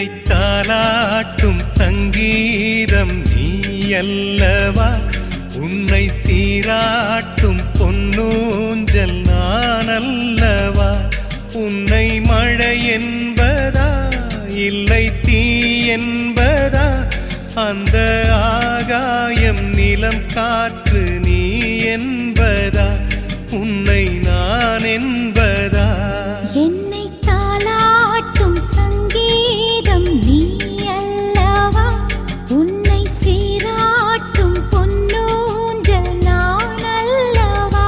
என்னை தாலாட்டும் சங்கீதம் நீ அல்லவா, உன்னை சீராட்டும் பொன்னூஞ்சல் நான் அல்லவா. உன்னை மழை என்பதா இல்லை தீ என்பதா, அந்த ஆகாயம் நிலம் காற்று நீ என்பதா, உன்னை நான் என்பதா. என்னை தாலாட்டும் சங்கீதம் நீ அல்லவா, உன்னை சீராட்டும் பொன்னூஞ்சல் நான் அல்லவா.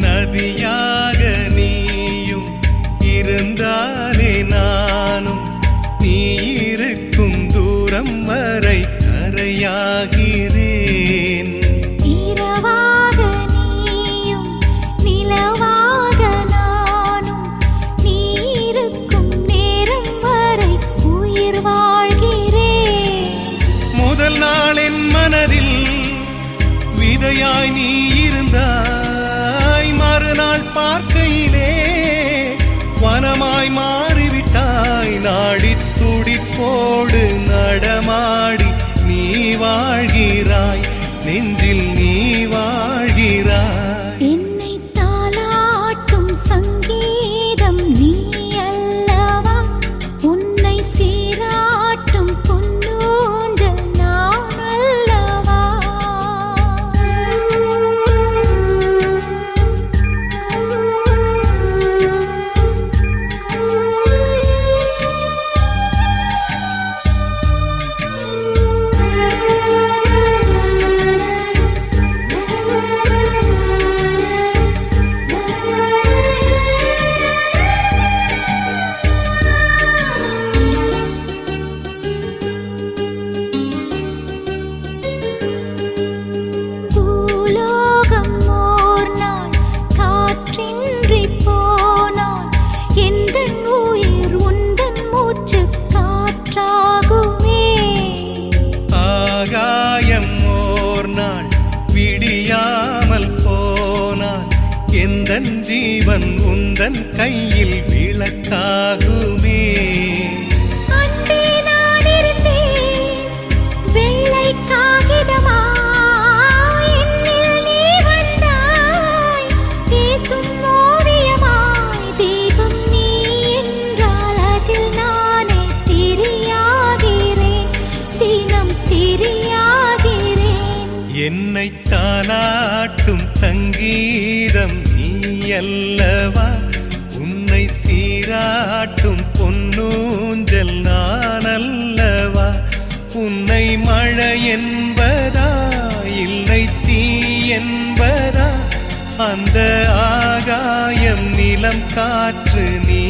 நதியாக நீயும் இருந்தாலே நானும், நீ இருக்கும் தூரம் வரை கரையாகிறேன். இரவாக நீயும் நிலவாக நானும், நீ இருக்கும் நேரம் வரை உயிர் வாழ்கிறேன். முதல் நாள் என் மனதில் விதையாய் நீ இருந்தாய், மறுநாள் பார்க்கையிலே வனமாய் மாறிவிட்டாய். நாடி துடிப்போடு நடமாடி நீ வாழ்கிறாய், நெஞ்சில் நீ வாழ்கிறாய். என்னை தாலாட்டும் சங்கீதம் நீ அல்லவா, உன்னை சீராட்டும் பொன்னூஞ்சல் நான் அல்லவா. பூலோகம் ஓர் நாள் காற்றின்றி போனால், எந்தன் உயிர் உந்தன் மூச்சு காற்றாகுமே. ஆகாயம் ஓர் நாள் விடியாமல் போனால், எந்தன் ஜீவன் உந்தன் கையில் விளக்காகுமே. அன்பே நான் இருந்தேன் வெள்ளை காகிதமாய், என்னில் நீ வந்தாய் பேசும் ஓவியமாய். தெய்வம் நீ என்றால் அதில் நானே தெரியாகிறேன், தினம் தெரியாகிறேன். என்னை தாலாட்டும் சங்கீதம் நீ அல்லவா, உன்னை சீராட்டும் பொன்னூஞ்சல் நான் அல்லவா. உன்னை மழை என்பதா இல்லை தீ என்பதா, அந்த ஆகாயம் நிலம் காற்று நீ